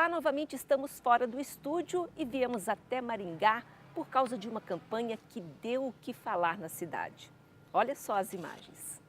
Olá, novamente estamos fora do estúdio e viemos até Maringá por causa de uma campanha que deu o que falar na cidade. Olha só as imagens.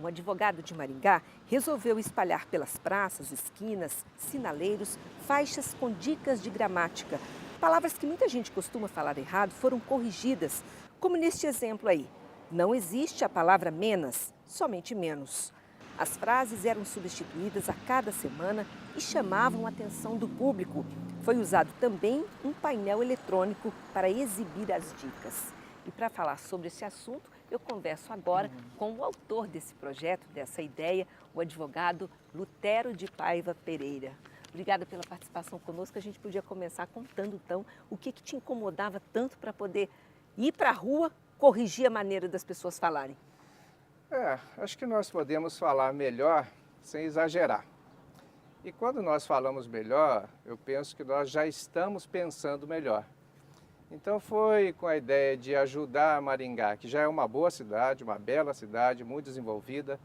Um advogado de Maringá resolveu espalhar pelas praças, esquinas, sinaleiros, faixas com dicas de gramática. Palavras que muita gente costuma falar errado foram corrigidas, como neste exemplo aí. Não existe a palavra menos, somente menos. As frases eram substituídas a cada semana e chamavam a atenção do público. Foi usado também um painel eletrônico para exibir as dicas. E para falar sobre esse assunto, eu converso agora com o autor desse projeto, dessa ideia, o advogado Lutero de Paiva Pereira. Obrigada pela participação conosco. A gente podia começar contando, então, o que te incomodava tanto para poder ir para a rua, corrigir a maneira das pessoas falarem. Acho que nós podemos falar melhor sem exagerar. E quando nós falamos melhor, eu penso que nós já estamos pensando melhor. Então foi com a ideia de ajudar Maringá, que já é uma boa cidade, uma bela cidade, muito desenvolvida,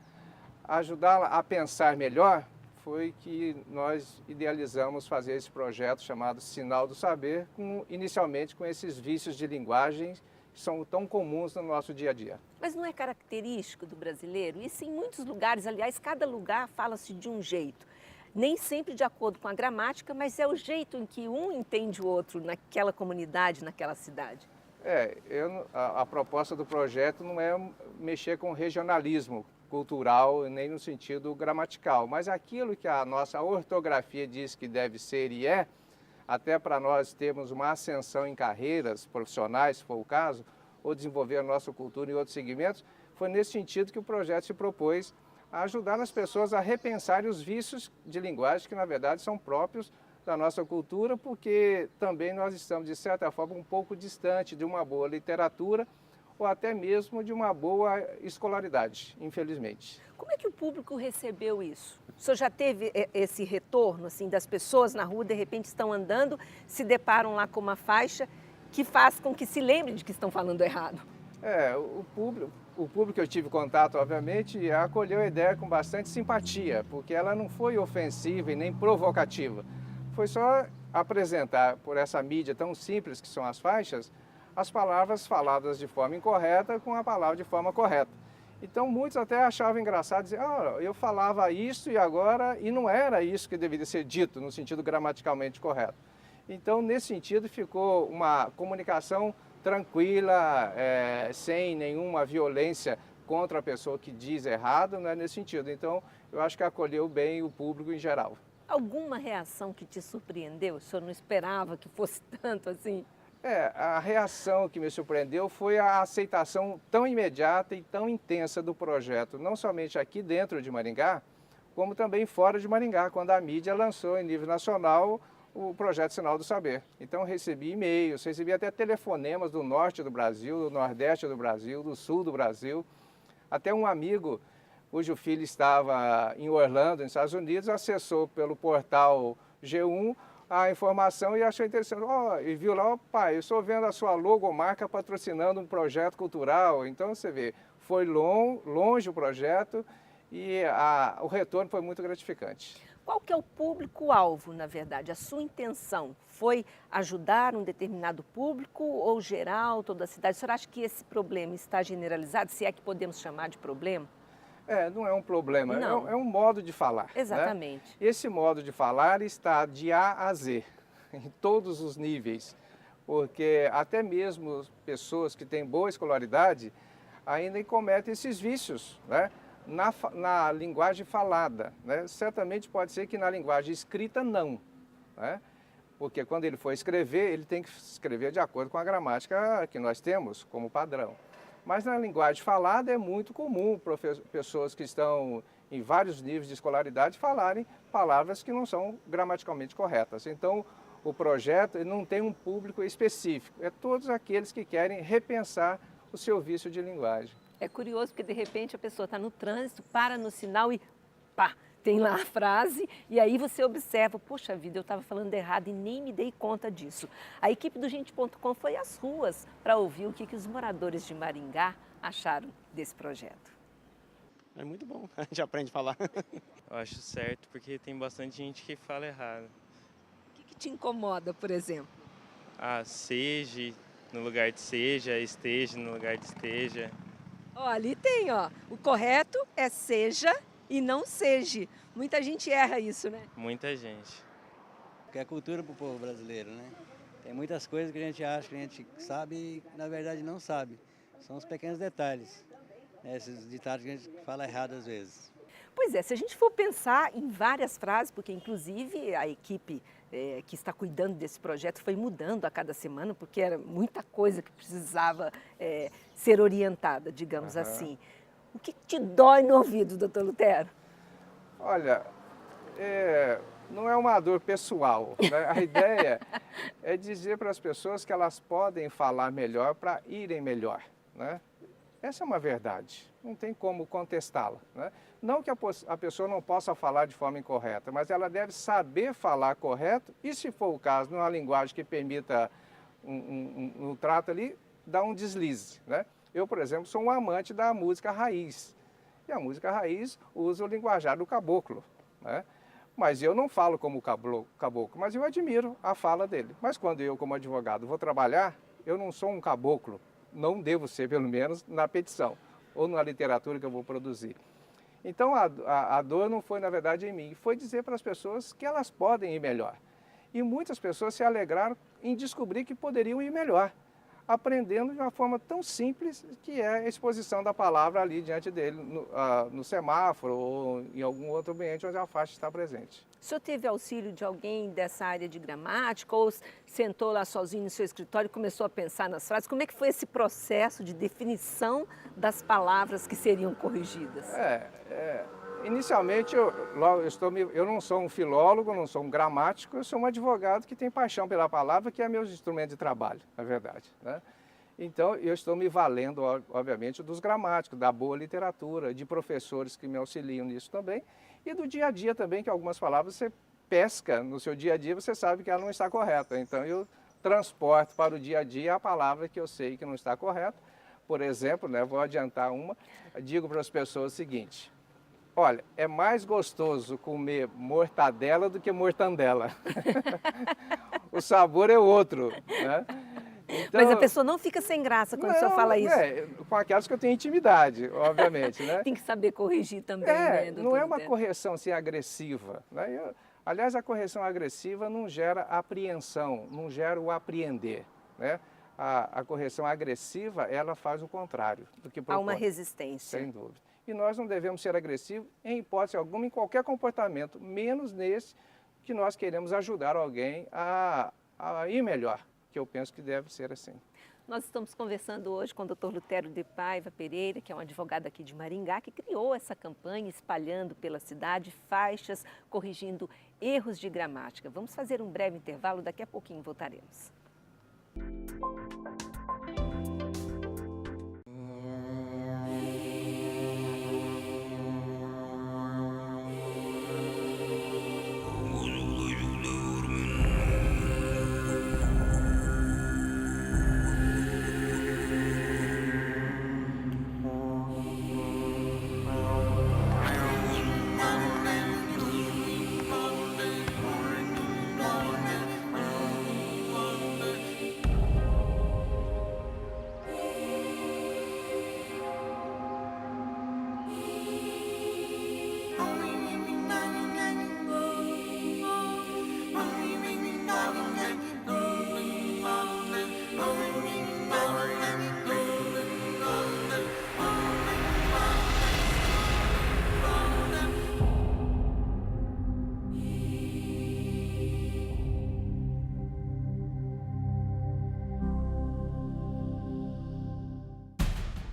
ajudá-la a pensar melhor, foi que nós idealizamos fazer esse projeto chamado Sinal do Saber, inicialmente com esses vícios de linguagem que são tão comuns no nosso dia a dia. Mas não é característico do brasileiro? Isso em muitos lugares, aliás, cada lugar fala-se de um jeito. Nem sempre de acordo com a gramática, mas é o jeito em que um entende o outro naquela comunidade, naquela cidade. A proposta do projeto não é mexer com regionalismo cultural, nem no sentido gramatical, mas aquilo que a nossa ortografia diz que deve ser e é, até para nós termos uma ascensão em carreiras profissionais, se for o caso, ou desenvolver a nossa cultura em outros segmentos, foi nesse sentido que o projeto se propôs a ajudar as pessoas a repensarem os vícios de linguagem que, na verdade, são próprios da nossa cultura, porque também nós estamos, de certa forma, um pouco distante de uma boa literatura ou até mesmo de uma boa escolaridade, infelizmente. Como é que o público recebeu isso? O senhor já teve esse retorno, assim, das pessoas na rua, de repente estão andando, se deparam lá com uma faixa que faz com que se lembrem de que estão falando errado? O público que eu tive contato, obviamente, acolheu a ideia com bastante simpatia, porque ela não foi ofensiva e nem provocativa. Foi só apresentar por essa mídia tão simples que são as faixas, as palavras faladas de forma incorreta com a palavra de forma correta. Então muitos até achavam engraçado dizer, eu falava isso e não era isso que deveria ser dito no sentido gramaticalmente correto. Então nesse sentido ficou uma comunicação tranquila, sem nenhuma violência contra a pessoa que diz errado, né, nesse sentido. Então eu acho que acolheu bem o público em geral. Alguma reação que te surpreendeu? O senhor não esperava que fosse tanto assim? A reação que me surpreendeu foi a aceitação tão imediata e tão intensa do projeto, não somente aqui dentro de Maringá, como também fora de Maringá, quando a mídia lançou em nível nacional o projeto Sinal do Saber. Então recebi e-mails, recebi até telefonemas do norte do Brasil, do nordeste do Brasil, do sul do Brasil. Até um amigo cujo filho estava em Orlando, nos Estados Unidos, acessou pelo portal G1 a informação e achou interessante. E viu lá, pai, eu estou vendo a sua logomarca patrocinando um projeto cultural. Então você vê, foi longe o projeto e o retorno foi muito gratificante. Qual que é o público-alvo, na verdade? A sua intenção foi ajudar um determinado público ou geral, toda a cidade? O senhor acha que esse problema está generalizado, se é que podemos chamar de problema? Não é um problema, Não. É um modo de falar. Exatamente. Né? Esse modo de falar está de A a Z, em todos os níveis, porque até mesmo pessoas que têm boa escolaridade ainda cometem esses vícios, né? Na linguagem falada, né? Certamente pode ser que na linguagem escrita não, né? Porque quando ele for escrever, ele tem que escrever de acordo com a gramática que nós temos como padrão. Mas na linguagem falada é muito comum pessoas que estão em vários níveis de escolaridade falarem palavras que não são gramaticalmente corretas. Então, o projeto não tem um público específico, é todos aqueles que querem repensar o seu vício de linguagem. É curioso porque, de repente, a pessoa está no trânsito, para no sinal e pá, tem lá a frase, e aí você observa, poxa vida, eu estava falando errado e nem me dei conta disso. A equipe do Gente.com foi às ruas para ouvir o que os moradores de Maringá acharam desse projeto. É muito bom, a gente aprende a falar. Eu acho certo porque tem bastante gente que fala errado. te incomoda, por exemplo? Seja no lugar de seja, esteja no lugar de esteja. Ó, ali tem, ó. O correto é seja e não seja. Muita gente erra isso, né? Muita gente. Que é cultura para o povo brasileiro, né? Tem muitas coisas que a gente acha que a gente sabe e, na verdade, não sabe. São os pequenos detalhes, né? Esses ditados que a gente fala errado às vezes. Pois é, se a gente for pensar em várias frases, porque inclusive a equipe que está cuidando desse projeto foi mudando a cada semana, porque era muita coisa que precisava ser orientada, digamos assim. O que te dói no ouvido, doutor Lutero? Olha, não é uma dor pessoal, né? A ideia é dizer para as pessoas que elas podem falar melhor para irem melhor, né? Essa é uma verdade, não tem como contestá-la, né? Não que a pessoa não possa falar de forma incorreta, mas ela deve saber falar correto e, se for o caso, numa linguagem que permita um trato ali, dar um deslize, né? Eu, por exemplo, sou um amante da música raiz. E a música raiz usa o linguajar do caboclo, né? Mas eu não falo como caboclo, mas eu admiro a fala dele. Mas quando eu, como advogado, vou trabalhar, eu não sou um caboclo, não devo ser, pelo menos, na petição ou na literatura que eu vou produzir. Então, a dor não foi, na verdade, em mim, foi dizer para as pessoas que elas podem ir melhor. E muitas pessoas se alegraram em descobrir que poderiam ir melhor, aprendendo de uma forma tão simples que é a exposição da palavra ali diante dele, no semáforo ou em algum outro ambiente onde a faixa está presente. O senhor teve auxílio de alguém dessa área de gramática ou sentou lá sozinho no seu escritório e começou a pensar nas frases? Como é que foi esse processo de definição das palavras que seriam corrigidas? Inicialmente, eu não sou um filólogo, não sou um gramático, eu sou um advogado que tem paixão pela palavra, que é meu instrumento de trabalho, na verdade, né? Então, eu estou me valendo, obviamente, dos gramáticos, da boa literatura, de professores que me auxiliam nisso também, e do dia a dia também, que algumas palavras você pesca no seu dia a dia, você sabe que ela não está correta. Então, eu transporto para o dia a dia a palavra que eu sei que não está correta. Por exemplo, né, vou adiantar uma, digo para as pessoas o seguinte: olha, é mais gostoso comer mortadela do que mortandela. O sabor é outro, né? Então, mas a pessoa não fica sem graça quando o senhor fala isso. Com aquelas que eu tenho intimidade, obviamente, né? Tem que saber corrigir também, né, doutor não é uma Lutero? correção assim, agressiva, né? Aliás, a correção agressiva não gera apreensão, não gera o apreender, né? A correção agressiva, ela faz o contrário do que propõe. Há uma resistência. Sem dúvida. E nós não devemos ser agressivos em hipótese alguma, em qualquer comportamento, menos nesse que nós queremos ajudar alguém a ir melhor, que eu penso que deve ser assim. Nós estamos conversando hoje com o Dr. Lutero de Paiva Pereira, que é um advogado aqui de Maringá, que criou essa campanha espalhando pela cidade faixas, corrigindo erros de gramática. Vamos fazer um breve intervalo, daqui a pouquinho voltaremos.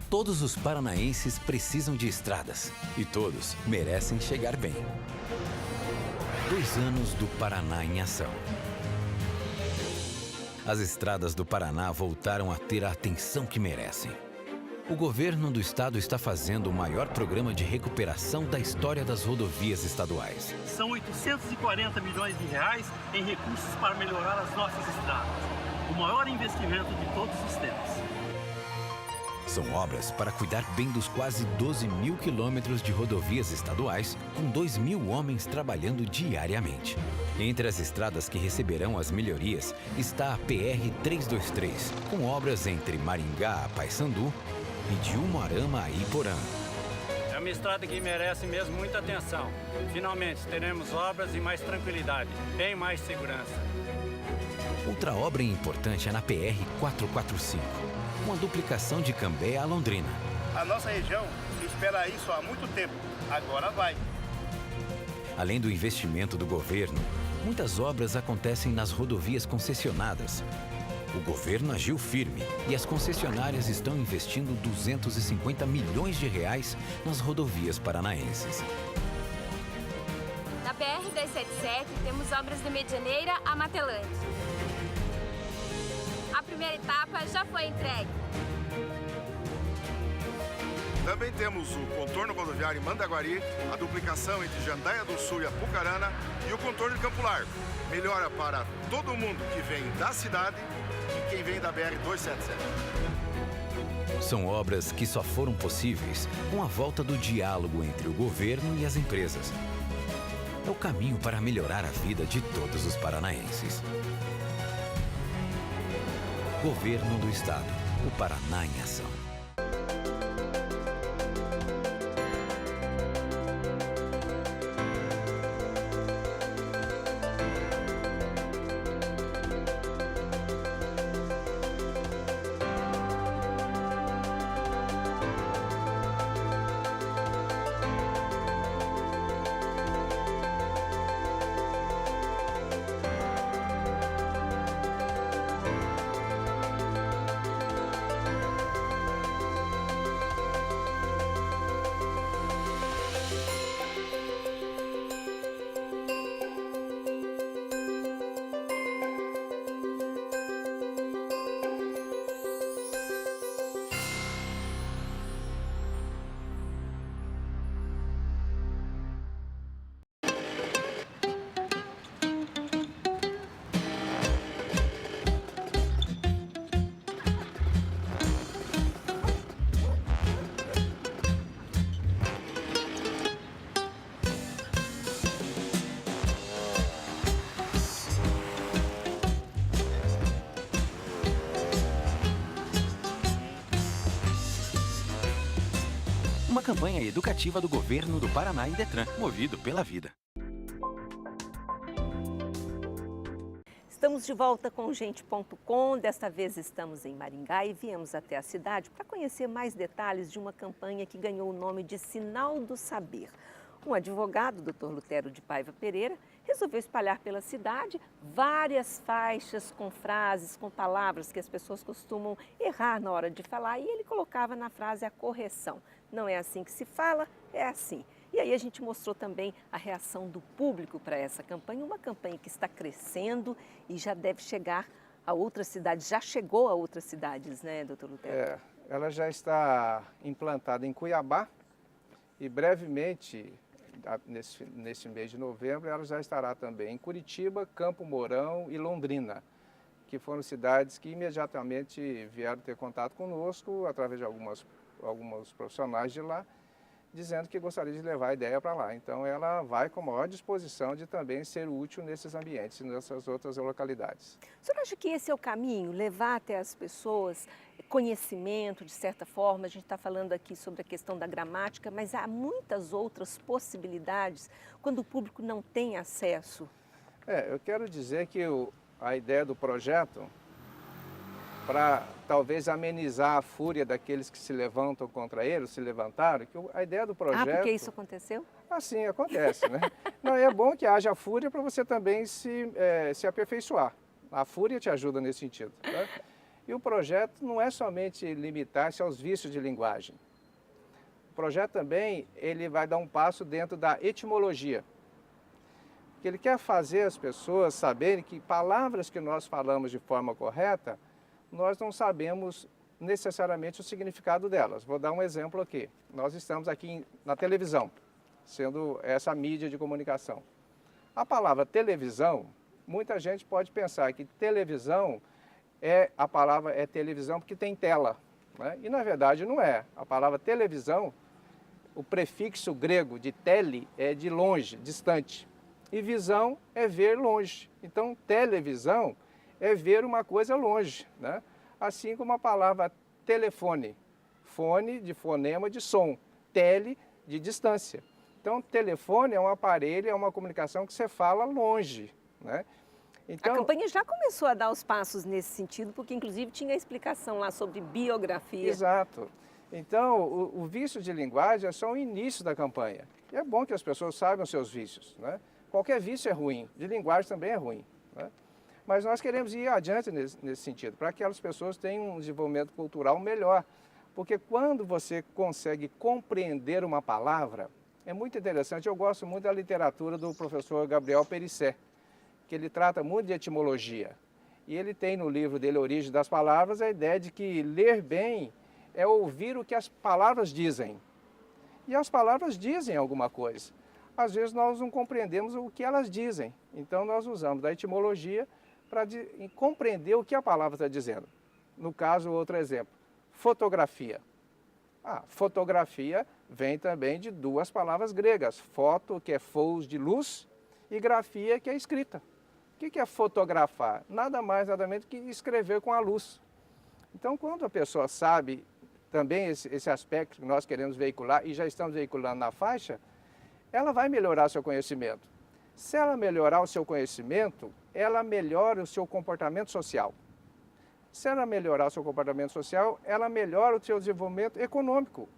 Todos os paranaenses precisam de estradas e todos merecem chegar bem. 2 anos do Paraná em ação. As estradas do Paraná voltaram a ter a atenção que merecem. O governo do estado está fazendo o maior programa de recuperação da história das rodovias estaduais. São 840 milhões de reais em recursos para melhorar as nossas estradas. O maior investimento de todos os tempos. São obras para cuidar bem dos quase 12 mil quilômetros de rodovias estaduais, com 2 mil homens trabalhando diariamente. Entre as estradas que receberão as melhorias está a PR-323, com obras entre Maringá a Paissandu e de Umuarama a Iporã. É uma estrada que merece mesmo muita atenção. Finalmente teremos obras e mais tranquilidade, bem mais segurança. Outra obra importante é na PR-445, uma duplicação de Cambé a Londrina. A nossa região espera isso há muito tempo, agora vai. Além do investimento do governo, muitas obras acontecem nas rodovias concessionadas. O governo agiu firme e as concessionárias estão investindo 250 milhões de reais nas rodovias paranaenses. Na BR-277 temos obras de Medianeira a Matelândia. A primeira etapa já foi entregue. Também temos o contorno rodoviário em Mandaguari, a duplicação entre Jandaia do Sul e Apucarana e o contorno de Campo Largo. Melhora para todo mundo que vem da cidade e quem vem da BR-277. São obras que só foram possíveis com a volta do diálogo entre o governo e as empresas. É o caminho para melhorar a vida de todos os paranaenses. Governo do Estado. O Paraná em ação. Uma campanha educativa do Governo do Paraná e Detran, movido pela vida. Estamos de volta com Gente.com. Desta vez estamos em Maringá e viemos até a cidade para conhecer mais detalhes de uma campanha que ganhou o nome de Sinal do Saber. Um advogado, Dr. Lutero de Paiva Pereira, resolveu espalhar pela cidade várias faixas com frases, com palavras que as pessoas costumam errar na hora de falar, e ele colocava na frase a correção. Não é assim que se fala, é assim. E aí a gente mostrou também a reação do público para essa campanha, uma campanha que está crescendo e já deve chegar a outras cidades, já chegou a outras cidades, né, doutor Lutero? Ela já está implantada em Cuiabá e brevemente, nesse mês de novembro, ela já estará também em Curitiba, Campo Mourão e Londrina, que foram cidades que imediatamente vieram ter contato conosco através de alguns profissionais de lá, dizendo que gostaria de levar a ideia para lá. Então ela vai com a maior disposição de também ser útil nesses ambientes, nessas outras localidades. O senhor acha que esse é o caminho, levar até as pessoas conhecimento, de certa forma? A gente está falando aqui sobre a questão da gramática, mas há muitas outras possibilidades quando o público não tem acesso. Eu quero dizer que a ideia do projeto, para talvez amenizar a fúria daqueles que se levantam contra ele, se levantaram, que a ideia do projeto... Ah, porque isso aconteceu? Assim, acontece, né? Não, é bom que haja fúria para você também se aperfeiçoar. A fúria te ajuda nesse sentido. Tá? E o projeto não é somente limitar-se aos vícios de linguagem. O projeto também, ele vai dar um passo dentro da etimologia. Porque ele quer fazer as pessoas saberem que palavras que nós falamos de forma correta, nós não sabemos necessariamente o significado delas. Vou dar um exemplo aqui. Nós estamos aqui na televisão, sendo essa mídia de comunicação. A palavra televisão, muita gente pode pensar que televisão a palavra é televisão porque tem tela. né? E na verdade não é. A palavra televisão, o prefixo grego de tele é de longe, distante. E visão é ver longe. Então televisão é ver uma coisa longe, né? Assim como a palavra telefone. Fone de fonema de som. Tele de distância. Então telefone é um aparelho, é uma comunicação que você fala longe, né? Então, a campanha já começou a dar os passos nesse sentido, porque inclusive tinha a explicação lá sobre biografia. Exato. Então, o vício de linguagem é só o início da campanha. E é bom que as pessoas saibam os seus vícios, né? Qualquer vício é ruim, de linguagem também é ruim, né? Mas nós queremos ir adiante nesse sentido, para que aquelas pessoas tenham um desenvolvimento cultural melhor. Porque quando você consegue compreender uma palavra, é muito interessante. Eu gosto muito da literatura do professor Gabriel Perissé, que ele trata muito de etimologia. E ele tem no livro dele, Origem das Palavras, a ideia de que ler bem é ouvir o que as palavras dizem. E as palavras dizem alguma coisa. Às vezes nós não compreendemos o que elas dizem. Então nós usamos da etimologia para compreender o que a palavra está dizendo. No caso, outro exemplo, fotografia. Fotografia vem também de duas palavras gregas. Foto, que é fous de luz, e grafia, que é escrita. O que é fotografar? Nada mais, nada menos que escrever com a luz. Então, quando a pessoa sabe também esse aspecto que nós queremos veicular, e já estamos veiculando na faixa, ela vai melhorar seu conhecimento. Se ela melhorar o seu conhecimento, ela melhora o seu comportamento social. Se ela melhorar o seu comportamento social, ela melhora o seu desenvolvimento econômico,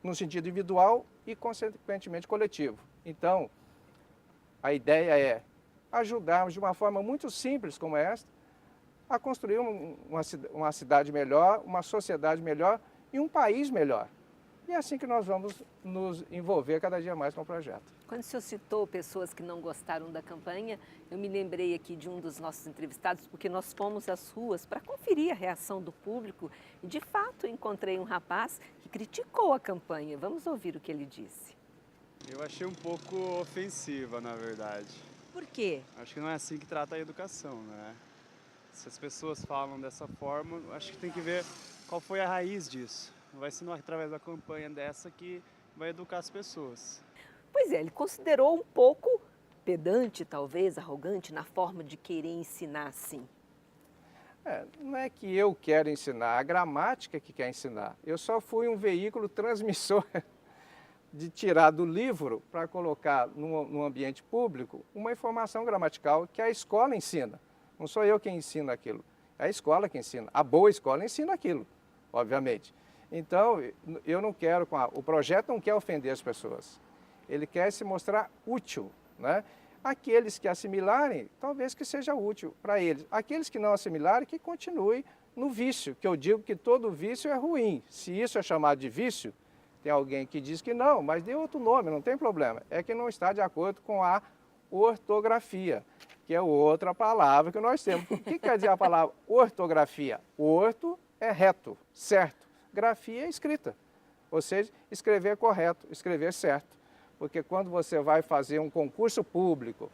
no sentido individual e, consequentemente, coletivo. Então, a ideia é ajudarmos de uma forma muito simples como esta a construir uma cidade melhor, uma sociedade melhor e um país melhor. E é assim que nós vamos nos envolver cada dia mais com o projeto. Quando o senhor citou pessoas que não gostaram da campanha, eu me lembrei aqui de um dos nossos entrevistados, porque nós fomos às ruas para conferir a reação do público e, de fato, encontrei um rapaz que criticou a campanha. Vamos ouvir o que ele disse. Eu achei um pouco ofensiva, na verdade. Por quê? Acho que não é assim que trata a educação, né? Se as pessoas falam dessa forma, acho que tem que ver qual foi a raiz disso. Não vai ser através da campanha dessa que vai educar as pessoas. Pois é, ele considerou um pouco pedante, talvez, arrogante, na forma de querer ensinar assim. Não é que eu quero ensinar, a gramática que quer ensinar. Eu só fui um veículo transmissor de tirar do livro para colocar no ambiente público uma informação gramatical que a escola ensina. Não sou eu quem ensina aquilo, é a escola que ensina. A boa escola ensina aquilo, obviamente. Então, eu não quero, o projeto não quer ofender as pessoas. Ele quer se mostrar útil, né? Aqueles que assimilarem, talvez que seja útil para eles. Aqueles que não assimilarem, que continuem no vício, que eu digo que todo vício é ruim. Se isso é chamado de vício, tem alguém que diz que não, mas dê outro nome, não tem problema. É que não está de acordo com a ortografia, que é outra palavra que nós temos. O que quer dizer a palavra ortografia? Orto é reto, certo. Grafia é escrita, ou seja, escrever correto, escrever certo. Porque quando você vai fazer um concurso público,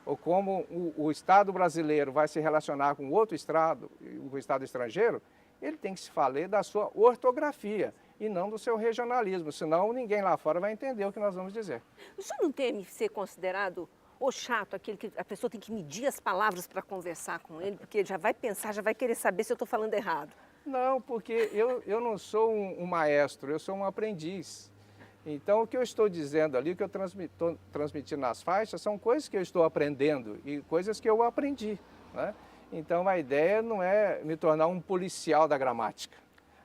ou como o Estado brasileiro vai se relacionar com outro Estado, o Estado estrangeiro, ele tem que se falar da sua ortografia e não do seu regionalismo, senão ninguém lá fora vai entender o que nós vamos dizer. O senhor não teme ser considerado o chato, aquele que a pessoa tem que medir as palavras para conversar com ele, porque ele já vai pensar, já vai querer saber se eu estou falando errado? Não, porque eu não sou um maestro, eu sou um aprendiz. Então, o que eu estou dizendo ali, o que eu estou transmitindo nas faixas, são coisas que eu estou aprendendo e coisas que eu aprendi, né? Então, a ideia não é me tornar um policial da gramática,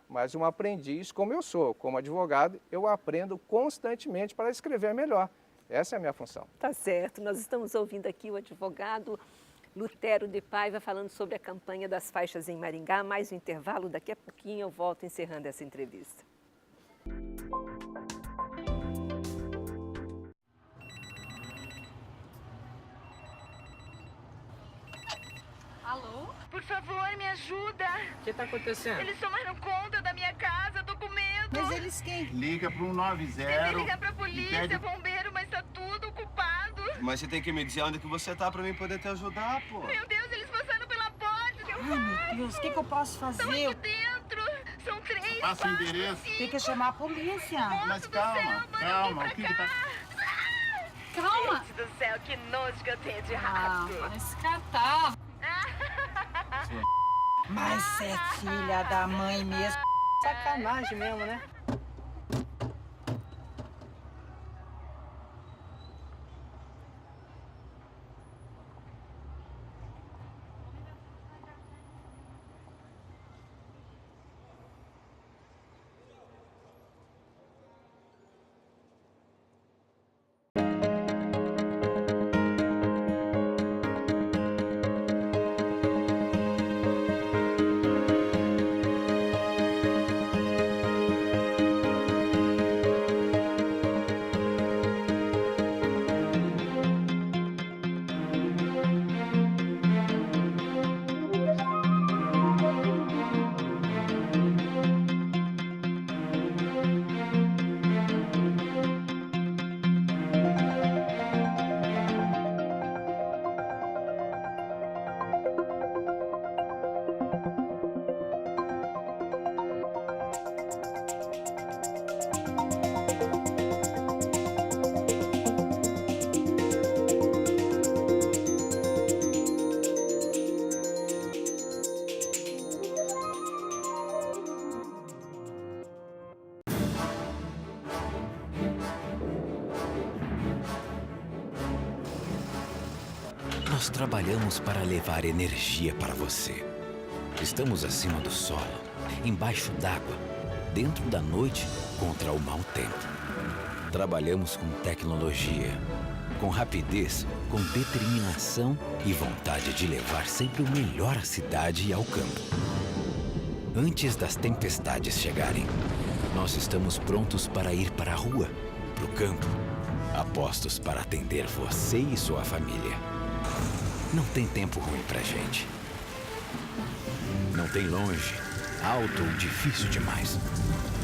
mas um aprendiz como eu sou. Como advogado, eu aprendo constantemente para escrever melhor. Essa é a minha função. Tá certo. Nós estamos ouvindo aqui o advogado Lutero de Paiva falando sobre a campanha das faixas em Maringá. Mais um intervalo, daqui a pouquinho eu volto encerrando essa entrevista. Alô? Por favor, me ajuda. O que está acontecendo? Eles tomaram conta da minha casa, tô com medo. Mas eles quem? Liga pro 190. Tentei ligar pra polícia, bombeiro, mas tá tudo ocupado. Mas você tem que me dizer onde que você tá pra mim poder te ajudar, pô. Meu Deus, eles passaram pela porta. Ai, meu Deus, o que eu posso fazer? Estão aqui dentro. São 3. Passa o endereço. Tem que chamar a polícia. Mas calma, calma. O que tá... Calma. Gente do céu, que nojo que eu tenho de rato. Mas catar. Mas você é filha da mãe mesmo. Sacanagem mesmo, né? Nós trabalhamos para levar energia para você. Estamos acima do solo, embaixo d'água, dentro da noite contra o mau tempo. Trabalhamos com tecnologia, com rapidez, com determinação e vontade de levar sempre o melhor à cidade e ao campo. Antes das tempestades chegarem, nós estamos prontos para ir para a rua, para o campo, apostos para atender você e sua família. Não tem tempo ruim pra gente. Não tem longe, alto ou difícil demais.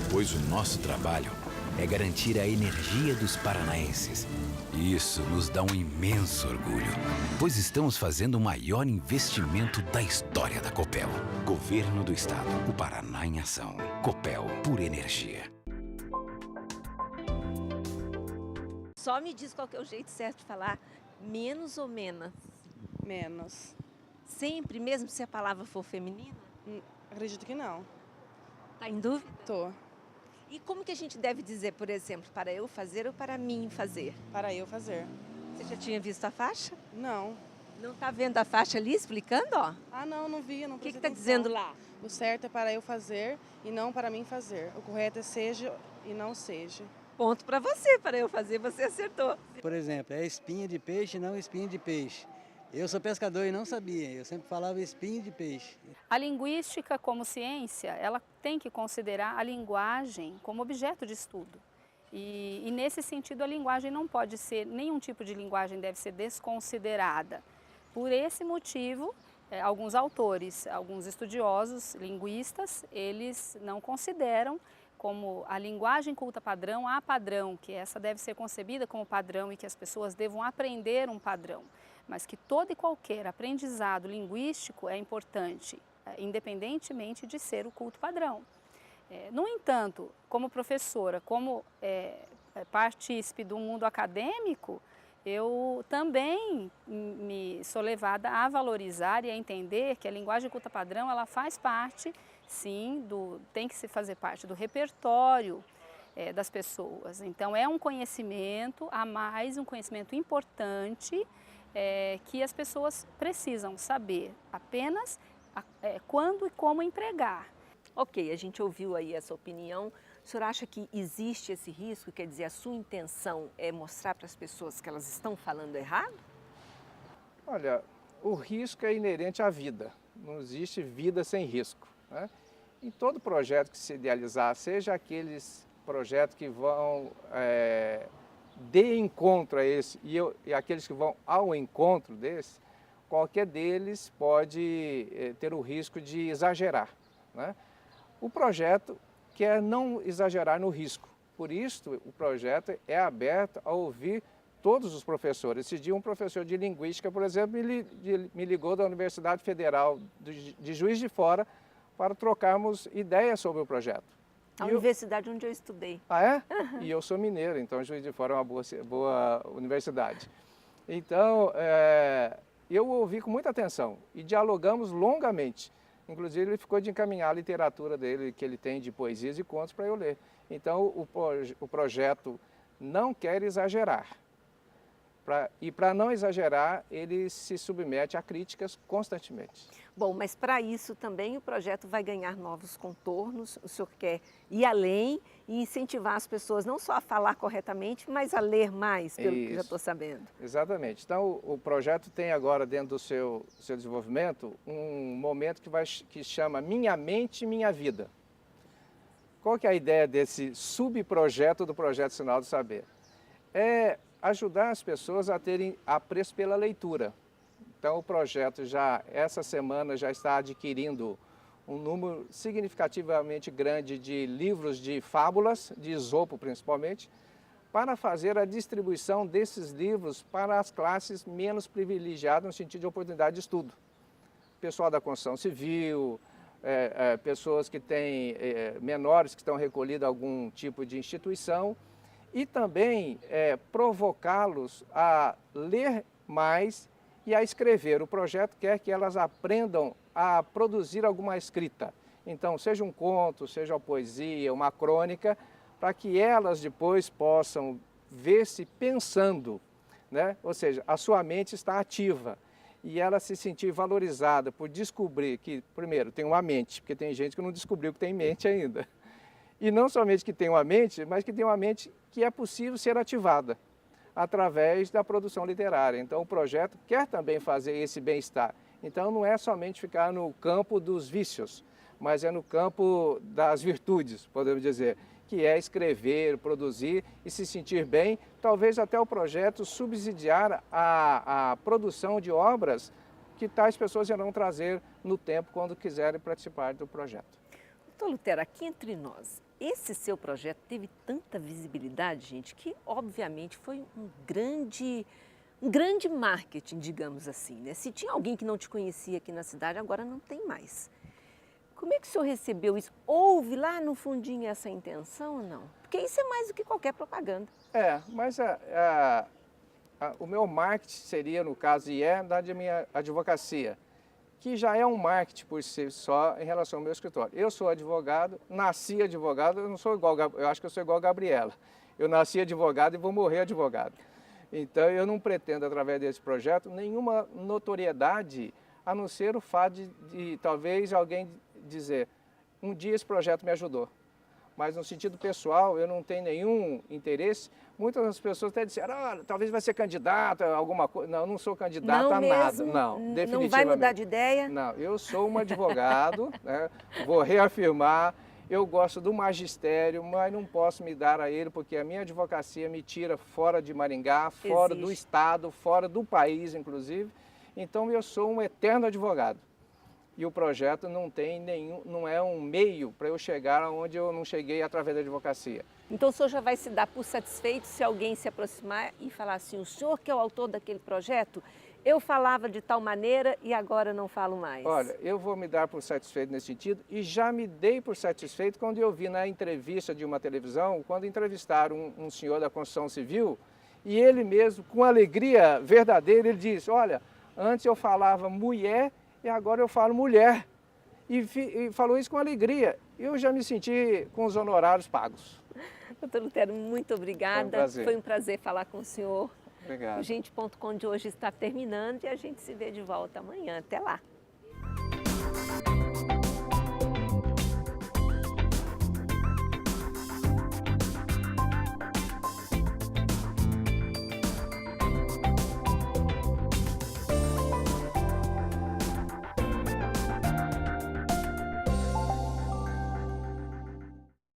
Pois o nosso trabalho é garantir a energia dos paranaenses. E isso nos dá um imenso orgulho, pois estamos fazendo o maior investimento da história da Copel. Governo do Estado, o Paraná em ação. Copel, por energia. Só me diz qual que é o jeito certo de falar menos ou menos. Menos. Sempre, mesmo se a palavra for feminina? Acredito que não. Tá em dúvida? Tô. E como que a gente deve dizer, por exemplo, para eu fazer ou para mim fazer? Para eu fazer. Você já tinha visto a faixa? Não. Não tá vendo a faixa ali explicando, ó? Ah, não vi, não prestei O que tá atenção. dizendo lá? O certo é para eu fazer e não para mim fazer. O correto é seja e não seja. Ponto para você, para eu fazer, você acertou. Por exemplo, é espinha de peixe, não espinha de peixe. Eu sou pescador e não sabia, eu sempre falava espinho de peixe. A linguística como ciência, ela tem que considerar a linguagem como objeto de estudo. E nesse sentido a linguagem não pode ser, nenhum tipo de linguagem deve ser desconsiderada. Por esse motivo, alguns autores, alguns estudiosos, linguistas, eles não consideram como a linguagem culta padrão, a padrão, que essa deve ser concebida como padrão e que as pessoas devam aprender um padrão. Mas que todo e qualquer aprendizado linguístico é importante, independentemente de ser o culto padrão. No entanto, como professora, como partícipe do mundo acadêmico, eu também sou levada a valorizar e a entender que a linguagem culta padrão ela faz parte, sim, tem que se fazer parte do repertório das pessoas. Então é um conhecimento a mais, um conhecimento importante, que as pessoas precisam saber apenas quando e como empregar. Ok, a gente ouviu aí essa opinião. O senhor acha que existe esse risco? Quer dizer, a sua intenção é mostrar para as pessoas que elas estão falando errado? Olha, o risco é inerente à vida. Não existe vida sem risco, né? Em todo projeto que se idealizar, seja aqueles projetos que vão de encontro a esse e aqueles que vão ao encontro desse, qualquer deles pode ter o risco de exagerar, né? O projeto quer não exagerar no risco, por isso o projeto é aberto a ouvir todos os professores. Esse dia um professor de linguística, por exemplo, me ligou da Universidade Federal de Juiz de Fora para trocarmos ideias sobre o projeto. A universidade onde eu estudei. Ah, é? E eu sou mineiro, então Juiz de Fora é uma boa universidade. Então, eu ouvi com muita atenção e dialogamos longamente. Inclusive, ele ficou de encaminhar a literatura dele, que ele tem de poesias e contos, para eu ler. Então, o projeto não quer exagerar. E para não exagerar, ele se submete a críticas constantemente. Bom, mas para isso também o projeto vai ganhar novos contornos. O senhor quer ir além e incentivar as pessoas não só a falar corretamente, mas a ler mais, pelo que já estou sabendo. Exatamente. Então, o projeto tem agora, dentro do seu desenvolvimento, um momento que chama Minha Mente, Minha Vida. Qual que é a ideia desse subprojeto do Projeto Sinal do Saber? É ajudar as pessoas a terem apreço pela leitura. Então, o projeto essa semana, já está adquirindo um número significativamente grande de livros de fábulas, de Esopo principalmente, para fazer a distribuição desses livros para as classes menos privilegiadas no sentido de oportunidade de estudo. Pessoal da construção civil, pessoas que têm menores que estão recolhidos a algum tipo de instituição, e também provocá-los a ler mais e a escrever. O projeto quer que elas aprendam a produzir alguma escrita. Então, seja um conto, seja uma poesia, uma crônica, para que elas depois possam ver-se pensando, né? Ou seja, a sua mente está ativa e ela se sentir valorizada por descobrir que, primeiro, tem uma mente, porque tem gente que não descobriu que tem mente ainda. E não somente que tem uma mente, mas que tem uma mente que é possível ser ativada através da produção literária. Então, o projeto quer também fazer esse bem-estar. Então, não é somente ficar no campo dos vícios, mas é no campo das virtudes, podemos dizer, que é escrever, produzir e se sentir bem, talvez até o projeto subsidiar a produção de obras que tais pessoas irão trazer no tempo quando quiserem participar do projeto. Doutor Lutero, aqui entre nós, esse seu projeto teve tanta visibilidade, gente, que obviamente foi um grande marketing, digamos assim, né? Se tinha alguém que não te conhecia aqui na cidade, agora não tem mais. Como é que o senhor recebeu isso? Houve lá no fundinho essa intenção ou não? Porque isso é mais do que qualquer propaganda. Mas o meu marketing seria, no caso, da minha advocacia, que já é um marketing por si só em relação ao meu escritório. Eu sou advogado, nasci advogado, eu acho que eu sou igual a Gabriela. Eu nasci advogado e vou morrer advogado. Então, eu não pretendo, através desse projeto, nenhuma notoriedade, a não ser o fato de talvez alguém dizer, um dia esse projeto me ajudou. Mas no sentido pessoal, eu não tenho nenhum interesse. Muitas das pessoas até disseram, talvez vai ser candidato a alguma coisa. Não, eu não sou candidato a nada. Não, definitivamente. Não vai mudar de ideia? Não, eu sou um advogado, né? Vou reafirmar, eu gosto do magistério, mas não posso me dar a ele, porque a minha advocacia me tira fora de Maringá, fora do estado, fora do país, inclusive. Então, eu sou um eterno advogado. E o projeto não é um meio para eu chegar aonde eu não cheguei através da advocacia. Então o senhor já vai se dar por satisfeito se alguém se aproximar e falar assim, o senhor que é o autor daquele projeto, eu falava de tal maneira e agora não falo mais. Olha, eu vou me dar por satisfeito nesse sentido e já me dei por satisfeito quando eu vi na entrevista de uma televisão, quando entrevistaram um senhor da construção civil e ele mesmo, com alegria verdadeira, ele disse, olha, antes eu falava mulher e agora eu falo mulher. E falou isso com alegria. Eu já me senti com os honorários pagos. Doutor Lutero, muito obrigada. Foi um prazer falar com o senhor. Obrigado. O Gente.com de hoje está terminando e a gente se vê de volta amanhã. Até lá.